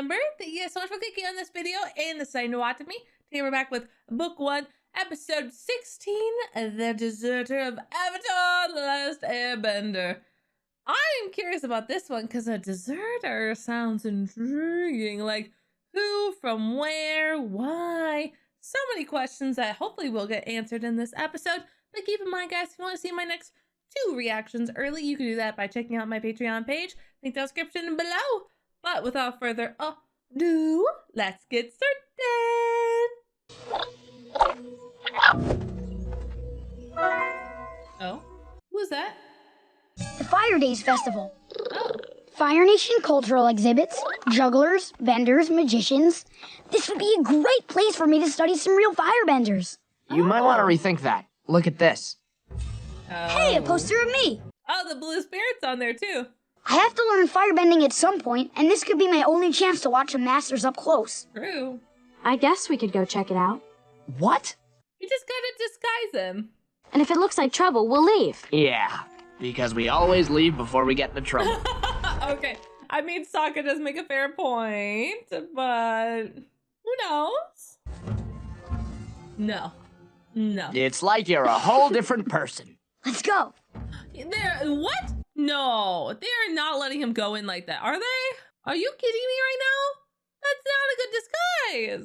MaxTimber. Thank you guys so much for clicking on this video and deciding to watch with me. Today we're back with Book 1, Episode 16, The Deserter of Avatar, The Last Airbender. I'm curious about this one because a deserter sounds intriguing. Like, who, from where, why? So many questions that hopefully will get answered in this episode. But keep in mind, guys, if you want to see my next 2 reactions early, you can do that by checking out my Patreon page. Link in the description below. But without further ado, let's get started. Oh, who's that? The Fire Days Festival. Oh. Fire Nation cultural exhibits, jugglers, vendors, magicians. This would be a great place for me to study some real firebenders. You might want to rethink that. Look at this. Hey, a poster of me. Oh, the blue spirit's on there too. I have to learn firebending at some point, and this could be my only chance to watch the masters up close. True. I guess we could go check it out. What? You just gotta disguise him. And if it looks like trouble, we'll leave. Yeah, because we always leave before we get into trouble. Okay, I mean, Sokka does make a fair point, but who knows? No. It's like you're a whole different person. Let's go. What? No, they're not letting him go in like that, are they? Are you kidding me right now? That's not a good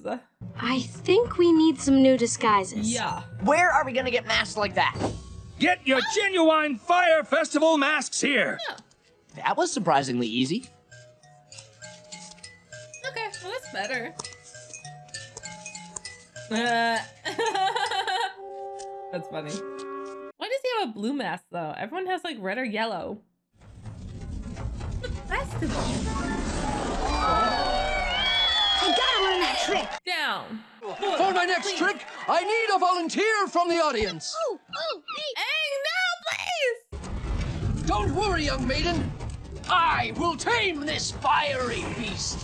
disguise. I think we need some new disguises. Yeah. Where are we gonna get masked like that? Get your genuine Fire Festival masks here! Yeah. That was surprisingly easy. Okay, well that's better. That's funny. Why does he have a blue mask though? Everyone has like red or yellow. The festival. I gotta learn that trick. Down. For my next trick, I need a volunteer from the audience. Oh, me. Hey, no, please! Don't worry, young maiden. I will tame this fiery beast.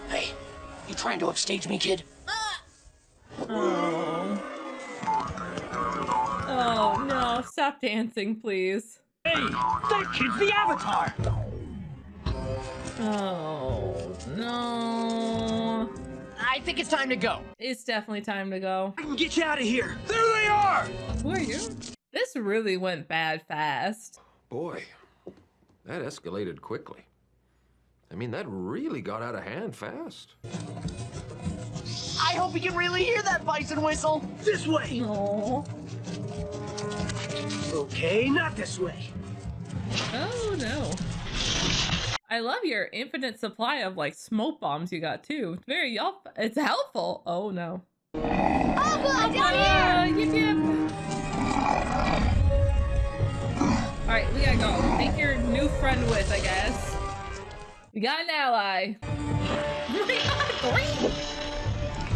Hey, you trying to upstage me, kid? Oh no, stop dancing, please. Hey, that kid's the Avatar! Oh no. I think it's time to go. It's definitely time to go. I can get you out of here! There they are! Who are you? This really went bad fast. Boy, that escalated quickly. I mean, that really got out of hand fast. I hope we can really hear that bison whistle. This way! No. Okay, not this way. Oh no. I love your infinite supply of like smoke bombs you got too. It's very it's helpful. Oh no. Oh, down here. Yip. Alright, we gotta go. Take your new friend with, I guess. We got an ally.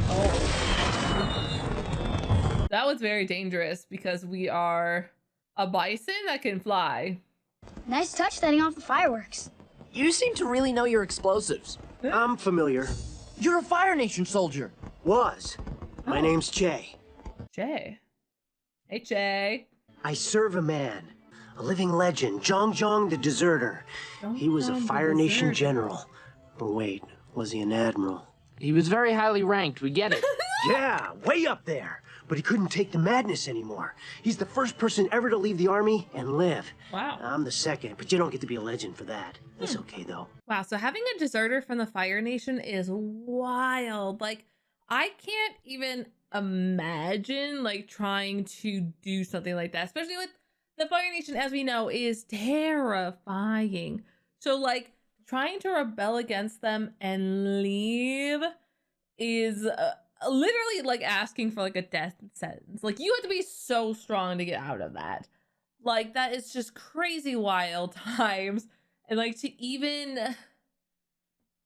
Oh. That was very dangerous because we are a bison that can fly. Nice touch setting off the fireworks. You seem to really know your explosives. I'm familiar. You're a Fire Nation soldier. Was. My name's Che. Che. Hey, Che. I serve a man. A living legend. Jeong Jeong the Deserter. He was a Fire Nation general. Oh, wait. Was he an admiral? He was very highly ranked, we get it. Yeah, way up there. But he couldn't take the madness anymore. He's the first person ever to leave the army and live. Wow. I'm the second, but you don't get to be a legend for that. It's okay, though. Wow, so having a deserter from the Fire Nation is wild. Like, I can't even imagine, like, trying to do something like that. Especially with the Fire Nation, as we know, is terrifying. So, like, trying to rebel against them and leave is literally like asking for like a death sentence. Like, you have to be so strong to get out of that. Like, that is just crazy wild times. And like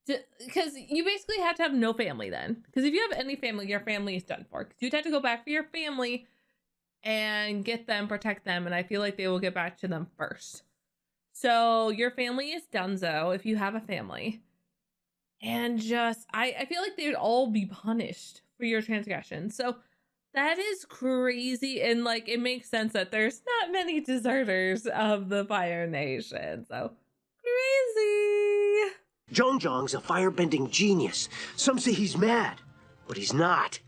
because you basically have to have no family then. Because if you have any family, your family is done for. Because you'd have to go back for your family and get them, protect them. And I feel like they will get back to them first. So your family is donezo if you have a family. And just, I feel like they would all be punished for your transgression. So That is crazy, and like it makes sense that there's not many deserters of the Fire Nation, so crazy. Jeong Jeong's a firebending genius. Some say he's mad, but he's not.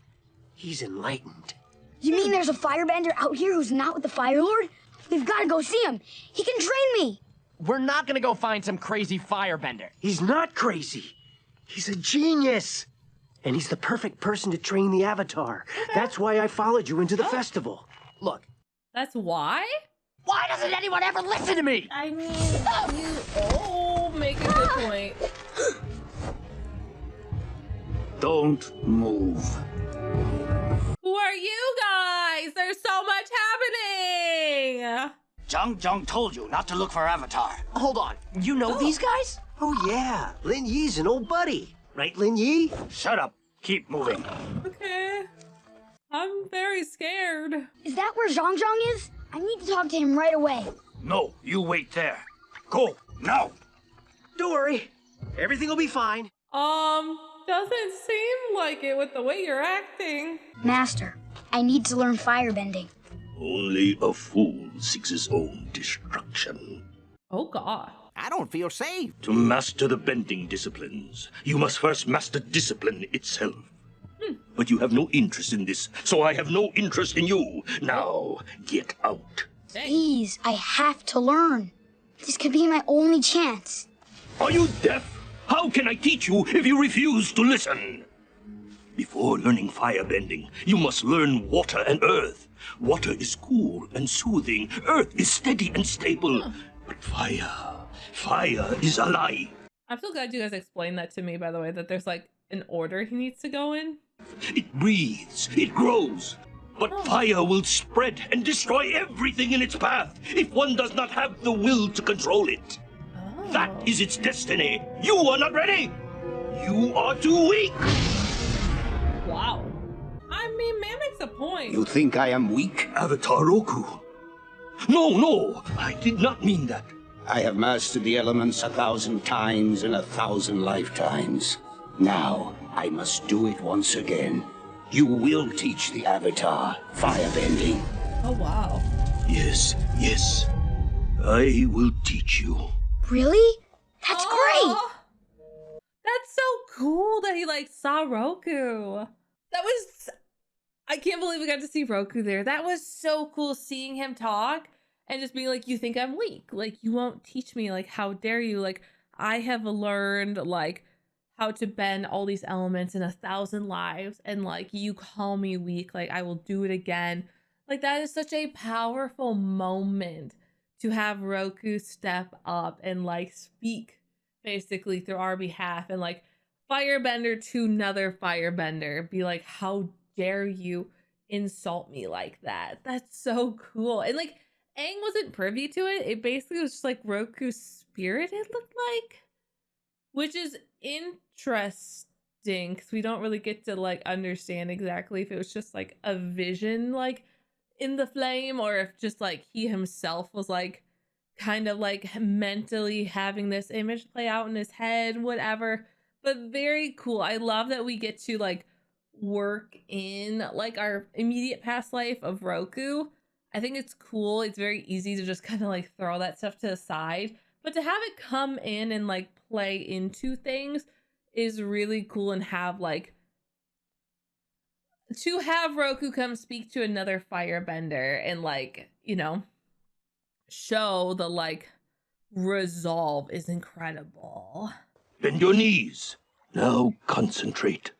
He's enlightened. You mean there's a firebender out here who's not with the Fire Lord? We've got to go see him. He can train me. We're not gonna go find some crazy firebender. He's not crazy. He's a genius. And he's the perfect person to train the Avatar. That's why I followed you into the festival. Look, That's why? why doesn't anyone ever listen to me? I mean, you make a good point. Don't move. Who are you guys? There's so much happening. Jeong Jeong told you not to look for Avatar. Hold on, you know these guys? Oh, yeah. Lin Yi's an old buddy. Right, Lin Yi? Shut up. Keep moving. Okay. I'm very scared. Is that where Jeong Jeong is? I need to talk to him right away. No, you wait there. Go, now. Don't worry. Everything will be fine. Doesn't seem like it with the way you're acting. Master, I need to learn firebending. Only a fool seeks his own destruction. Oh god. I don't feel safe. To master the bending disciplines, you must first master discipline itself. But you have no interest in this, so I have no interest in you. Now, get out. Please, I have to learn. This could be my only chance. Are you deaf? How can I teach you if you refuse to listen? Before learning firebending, you must learn water and earth. Water is cool and soothing. Earth is steady and stable. But fire is alive. I'm so glad you guys explained that to me, by the way, that there's like an order he needs to go in. It breathes, it grows. But fire will spread and destroy everything in its path if one does not have the will to control it. That is its destiny. You are not ready. You are too weak. Wow. I mean, man makes a point. You think I am weak, Avatar Roku? No, I did not mean that. I have mastered the elements 1,000 times in 1,000 lifetimes. Now, I must do it once again. You will teach the Avatar firebending. Oh, wow. Yes. I will teach you. Really? That's great! That's so cool that he like saw Roku. I can't believe we got to see Roku there. That was so cool seeing him talk and just being like, you think I'm weak. Like, you won't teach me. Like, how dare you? Like, I have learned like how to bend all these elements in 1,000 lives, and like you call me weak. Like, I will do it again. Like, that is such a powerful moment to have Roku step up and like speak basically through our behalf, and like firebender to another firebender be like, how dare you insult me like that? That's so cool. And like Aang wasn't privy to it. It basically was just like Roku's spirit, it looked like, which is interesting because we don't really get to like understand exactly if it was just like a vision like in the flame, or if just like he himself was like kind of like mentally having this image play out in his head, whatever. But very cool. I love that we get to like work in like our immediate past life of Roku. I think it's cool. It's very easy to just kind of like throw that stuff to the side, but to have it come in and like play into things is really cool. And have like to have Roku come speak to another firebender and like, you know, show the like resolve is incredible. Bend your knees. Now concentrate.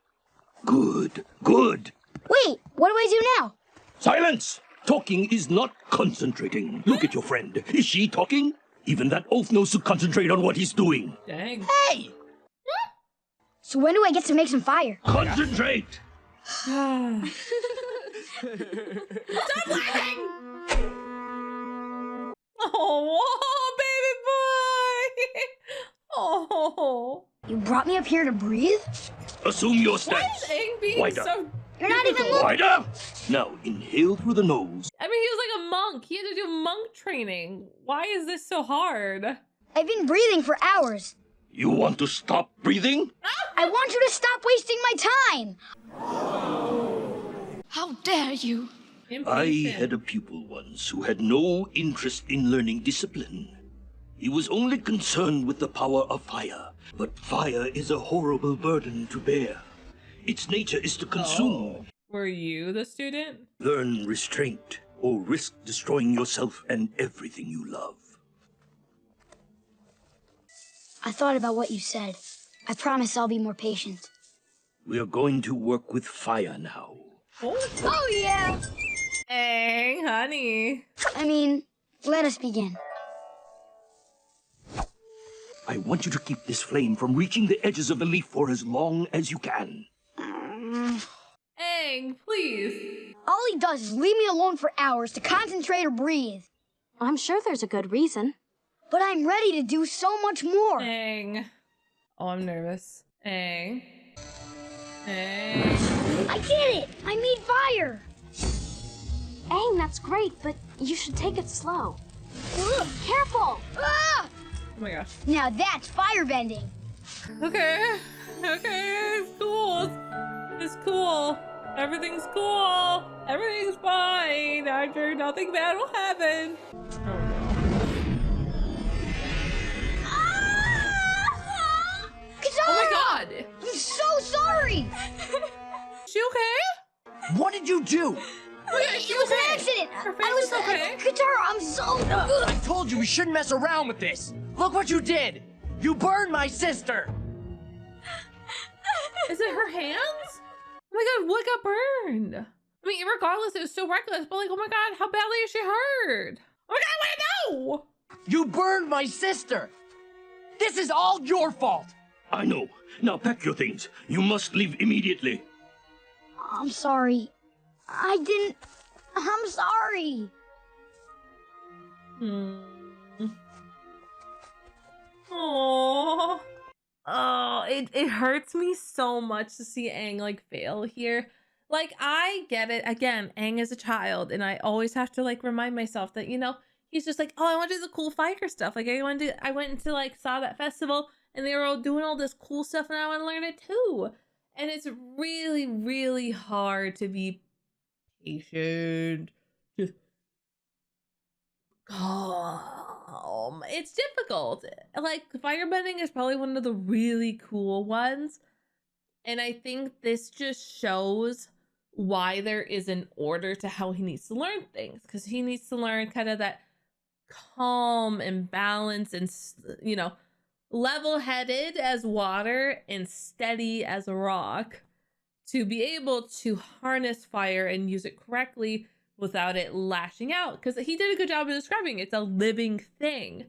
Good. Wait, what do I do now? Silence! Talking is not concentrating. Look at your friend. Is she talking? Even that oaf knows to concentrate on what he's doing. Dang. Hey! So when do I get to make some fire? Concentrate! Stop laughing! Oh, baby boy! Oh. You brought me up here to breathe? Assume your Why stance. is Aang being Wider. so... You're not even looking. Wider! Now inhale through the nose. I mean, he was like a monk. He had to do monk training. Why is this so hard? I've been breathing for hours. You want to stop breathing? I want you to stop wasting my time. How dare you? I had a pupil once who had no interest in learning discipline. He was only concerned with the power of fire. But fire is a horrible burden to bear. Its nature is to consume. Were you the student? Learn restraint, or risk destroying yourself and everything you love. I thought about what you said. I promise I'll be more patient. We are going to work with fire now. Oh yeah! Hey, honey. I mean, let us begin. I want you to keep this flame from reaching the edges of the leaf for as long as you can. Aang, please. All he does is leave me alone for hours to concentrate or breathe. I'm sure there's a good reason. But I'm ready to do so much more. Aang. Oh, I'm nervous. Aang. Aang. I did it! I made fire! Aang, that's great, but you should take it slow. Careful! Ah! Oh my gosh. Now that's firebending. Okay. Okay, it's cool. It's cool. Everything's cool. Everything's fine. I'm sure nothing bad will happen. Katara! Oh my god! I'm so sorry! She okay? What did you do? It was an accident! Her face is okay. Katara, I'm so good! I told you we shouldn't mess around with this. Look what you did. You burned my sister. Is it her hands? Oh my god, what got burned? I mean, regardless, it was so reckless, but like, oh my god, how badly is she hurt? Oh my god, I wanna know! You burned my sister. This is all your fault. I know. Now pack your things. You must leave immediately. I'm sorry. I'm sorry. Aww. Oh, it hurts me so much to see Aang like fail here. Like, I get it. Again, Aang is a child, and I always have to like remind myself that, you know, he's just like, oh, I want to do the cool fire stuff. Like, I went into like saw that festival, and they were all doing all this cool stuff, and I want to learn it too. And it's really, really hard to be patient. Just calm. It's difficult. Like, firebending is probably one of the really cool ones. And I think this just shows why there is an order to how he needs to learn things. Because he needs to learn kind of that calm and balance and, you know, level-headed as water and steady as a rock to be able to harness fire and use it correctly without it lashing out. Because he did a good job of describing it's a living thing.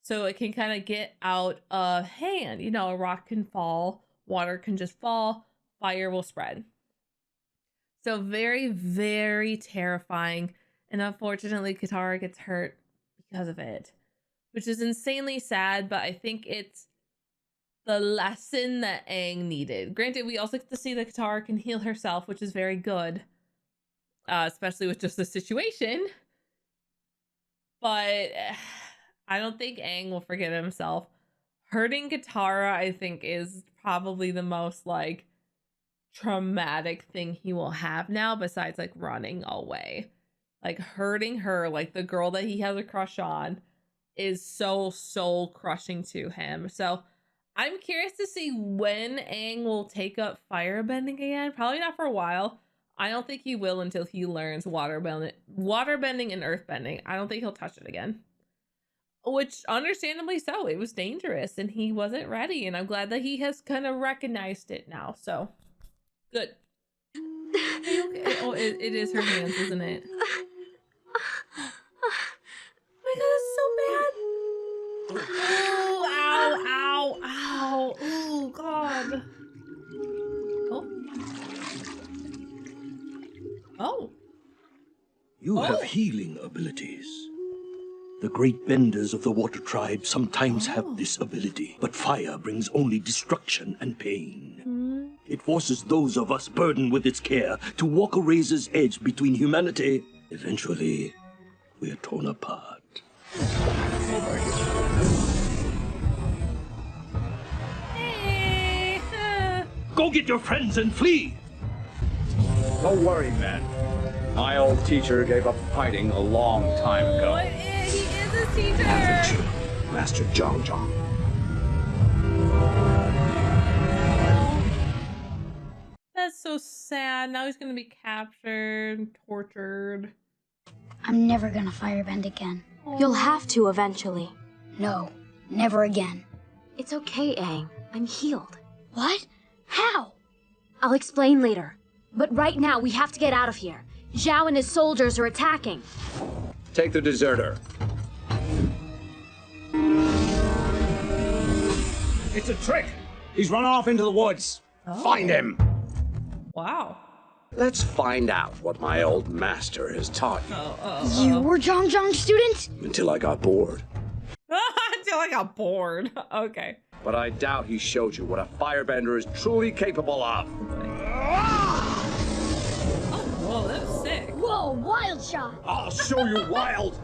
So it can kind of get out of hand. You know, a rock can fall, water can just fall, fire will spread. So very, very terrifying. And unfortunately, Katara gets hurt because of it, which is insanely sad, but I think it's the lesson that Aang needed. Granted, we also get to see that Katara can heal herself, which is very good, especially with just the situation. But I don't think Aang will forget himself. Hurting Katara, I think, is probably the most, like, traumatic thing he will have now, besides, like, running away. Like, hurting her, like, the girl that he has a crush on, is so soul crushing to him. So I'm curious to see when Aang will take up firebending again. Probably not for a while. I don't think he will until he learns waterbending and earthbending. I don't think he'll touch it again. Which, understandably so. It was dangerous and he wasn't ready. And I'm glad that he has kind of recognized it now. So, good. Okay. Oh, it is her hands, isn't it? Oh my god, it's so bad. Oh, ow, ow, ow. Oh, god. Oh. Oh. You have healing abilities. The great benders of the water tribe sometimes have this ability, but fire brings only destruction and pain. It forces those of us burdened with its care to walk a razor's edge between humanity. Eventually, we are torn apart. Hey. Go get your friends and flee! Don't worry, man. My old teacher gave up fighting a long time ago. He is a teacher. Haven't you, Master Jeong Jeong? That's so sad. Now he's gonna be captured, tortured. I'm never gonna firebend again. You'll have to eventually. No, never again. It's okay, Aang. I'm healed. What? How? I'll explain later. But right now, we have to get out of here. Zhao and his soldiers are attacking. Take the deserter. It's a trick. He's run off into the woods. Find him. Wow. Let's find out what my old master has taught you. You were Jeong Jeong's student? Until I got bored. Until I got bored. Okay. But I doubt he showed you what a firebender is truly capable of. Whoa, that was sick. Whoa, wild shot! I'll show you wild.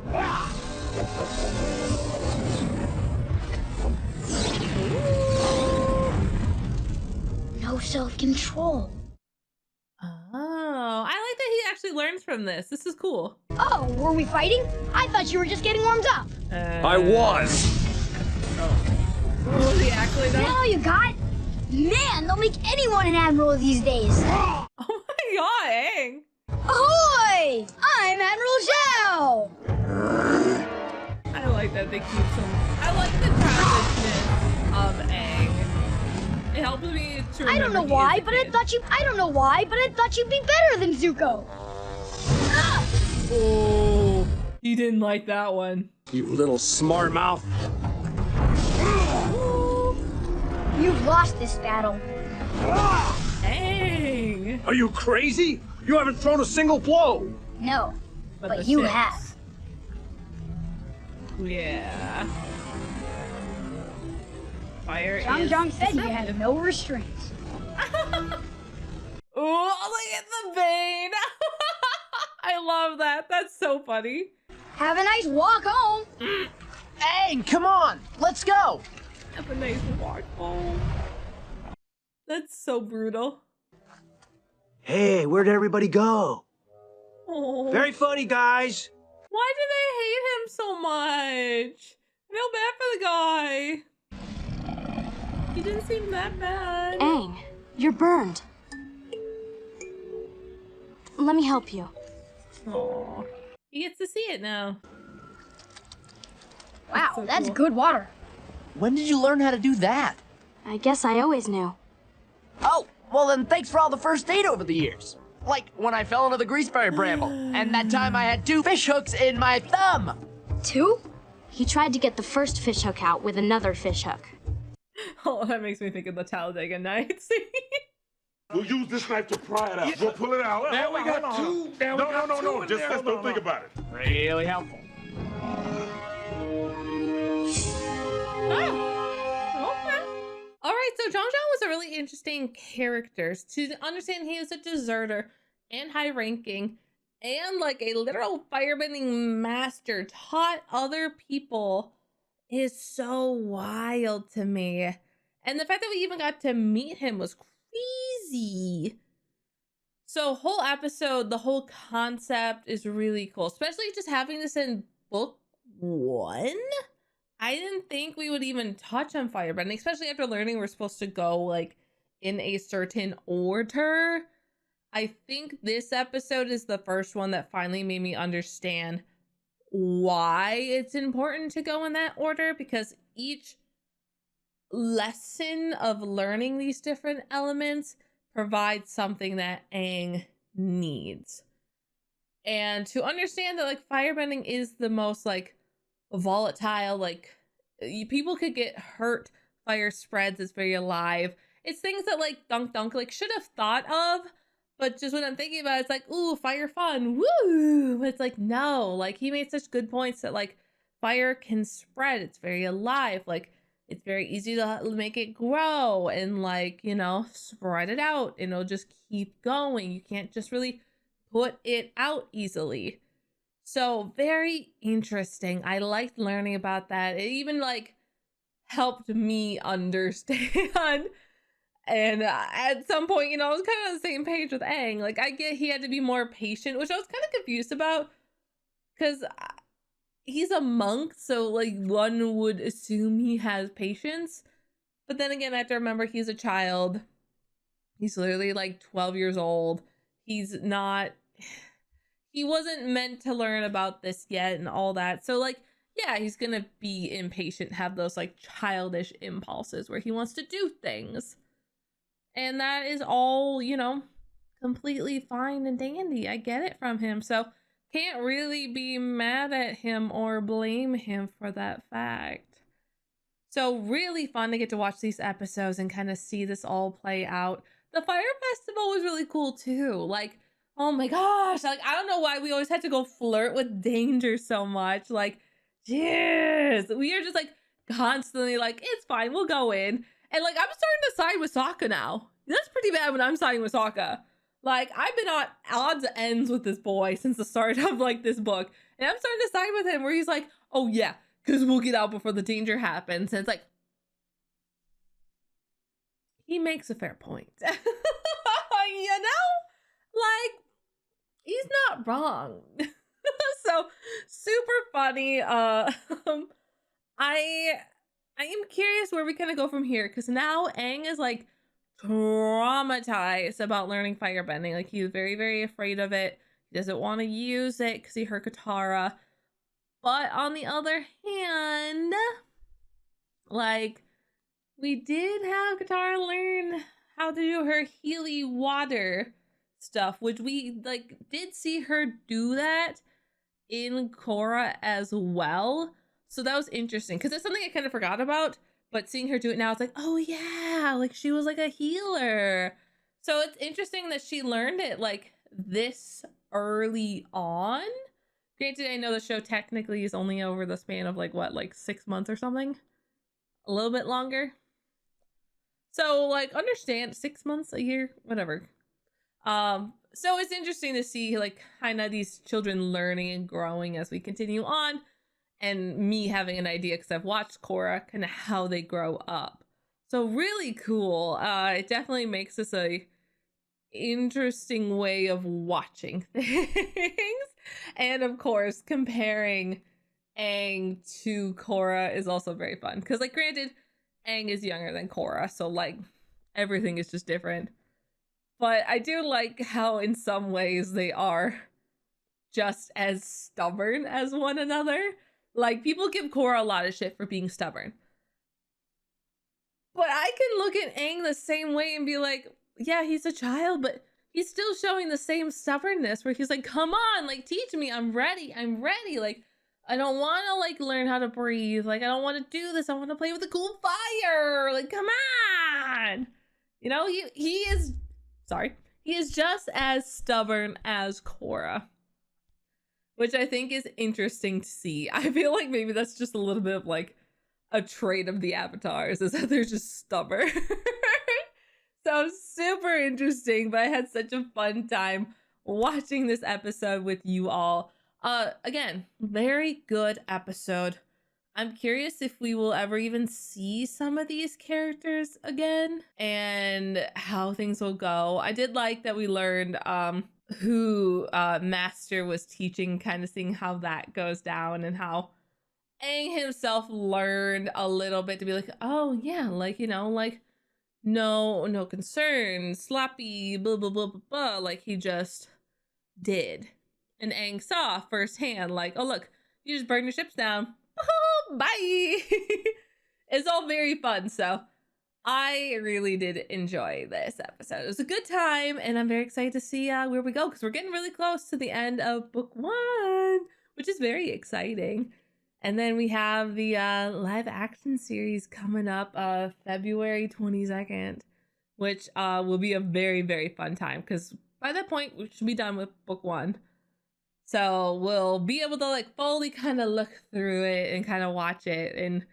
No self-control. Oh, I like that he actually learns from this. This is cool. Oh, were we fighting? I thought you were just getting warmed up. I was. Was he actually though? Now you got? Man, they'll make anyone an admiral these days. Oh my god, Aang. Ahoy! I'm Admiral Zhao! I like that they keep some. I like the transition of Aang. It helps me to remember. I don't know why, but I thought you'd be better than Zuko. Ah! Oh, he didn't like that one. You little smart mouth. You've lost this battle. Aang. Are you crazy? You haven't thrown a single blow. No, but the you ships. have. Yeah. Fire Jeong is Jeong said you disruptive. had no restraints. Oh, look at the vein. I love that. That's so funny. Have a nice walk home. Aang, come on, let's go. Have a nice walk home. That's so brutal. Hey, where'd everybody go? Oh. Very funny, guys. Why do they hate him so much? I feel bad for the guy. He didn't seem that bad. Aang, you're burned. Let me help you. Aww. He gets to see it now. Wow, so that's cool. good water. When did you learn how to do that? I guess I always knew. Oh, well then thanks for all the first aid over the years. Like when I fell into the greaseberry bramble, and that time I had 2 fish hooks in my thumb. 2? He tried to get the first fish hook out with another fish hook. Oh, that makes me think of the Talladega Nights. We'll use this knife to pry it out. We'll pull it out. Now we got 2. Now we got 2 No. in Just there. don't think about it. Really helpful. Okay. All right, so Jeong Jeong was a really interesting character. To understand he was a deserter and high ranking and like a literal firebending master, taught other people, is so wild to me. And the fact that we even got to meet him was crazy. So whole episode, the whole concept is really cool, especially just having this in book 1. I didn't think we would even touch on firebending, especially after learning we're supposed to go like in a certain order. I think this episode is the first one that finally made me understand why it's important to go in that order, because each lesson of learning these different elements provides something that Aang needs. And to understand that like firebending is the most like volatile, like people could get hurt, fire spreads, it's very alive. It's things that like Dunk like should have thought of, but just when I'm thinking about it, it's like, ooh, fire fun, woo. But it's like, no, like he made such good points that like fire can spread, it's very alive, like it's very easy to make it grow and like, you know, spread it out and it'll just keep going. You can't just really put it out easily. So very interesting. I liked learning about that. It even like helped me understand And at some point, you know, I was kind of on the same page with Aang. Like, I get he had to be more patient, which I was kind of confused about, because he's a monk, so like one would assume he has patience. But then again, I have to remember he's a child. He's literally like 12 years old. He wasn't meant to learn about this yet and all that. So like, yeah, he's gonna be impatient, have those like childish impulses where he wants to do things. And that is all, you know, completely fine and dandy. I get it from him. So can't really be mad at him or blame him for that fact. So really fun to get to watch these episodes and kind of see this all play out. The fire festival was really cool too. Like, oh my gosh, like I don't know why we always had to go flirt with danger so much. Like, jeez, we are just like constantly like, it's fine, we'll go in. And like, I'm starting to side with Sokka now. That's pretty bad when I'm siding with Sokka. Like, I've been on odds ends with this boy since the start of like this book. And I'm starting to side with him where he's like, oh yeah, because we'll get out before the danger happens. And it's like, he makes a fair point. You know? Like, he's not wrong. So super funny. I am curious where we kind of go from here, because now Aang is like traumatized about learning firebending. Like, he's very, very afraid of it. He doesn't want to use it because he heard Katara. But on the other hand, like, we did have Katara learn how to do her Healy water stuff, which we like did see her do that in Korra as well. So that was interesting because it's something I kind of forgot about, but seeing her do it now, it's like, oh yeah, like she was like a healer. So it's interesting that she learned it like this early on. Granted, I know the show technically is only over the span of like what, like 6 months or something, a little bit longer. So like, understand 6 months, a year, whatever. So it's interesting to see like kind of these children learning and growing as we continue on. And me having an idea, because I've watched Korra, kind of how they grow up. So really cool. It definitely makes this a interesting way of watching things. And of course, comparing Aang to Korra is also very fun. Because like, granted, Aang is younger than Korra, so like everything is just different. But I do like how in some ways they are just as stubborn as one another. Like, people give Korra a lot of shit for being stubborn. But I can look at Aang the same way and be like, yeah, he's a child, but he's still showing the same stubbornness where he's like, come on, like, teach me. I'm ready. Like, I don't want to, like, learn how to breathe. Like, I don't want to do this. I want to play with a cool fire. Like, come on. You know, he is just as stubborn as Korra. Which I think is interesting to see. I feel like maybe that's just a little bit of like a trait of the avatars, is that they're just stubborn. So super interesting, but I had such a fun time watching this episode with you all. Again, very good episode. I'm curious if we will ever even see some of these characters again and how things will go. I did like that we learned who Master was teaching, kind of seeing how that goes down, and how Aang himself learned a little bit to be like, oh yeah, like, you know, like no concern, sloppy, blah blah blah blah blah, like he just did. And Aang saw firsthand, like, oh look, you just burned your ships down. Oh, bye. It's all very fun. So I really did enjoy this episode. It was a good time, and I'm very excited to see where we go, because we're getting really close to the end of book 1, which is very exciting. And then we have the live action series coming up February 22nd, which will be a very, very fun time, because by that point we should be done with book 1. So we'll be able to like fully kind of look through it and kind of watch it and,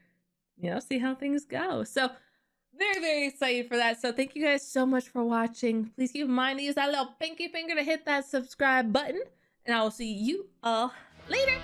you know, see how things go. So very, very excited for that. So thank you guys so much for watching. Please keep in mind to use that little pinky finger to hit that subscribe button. And I will see you all later.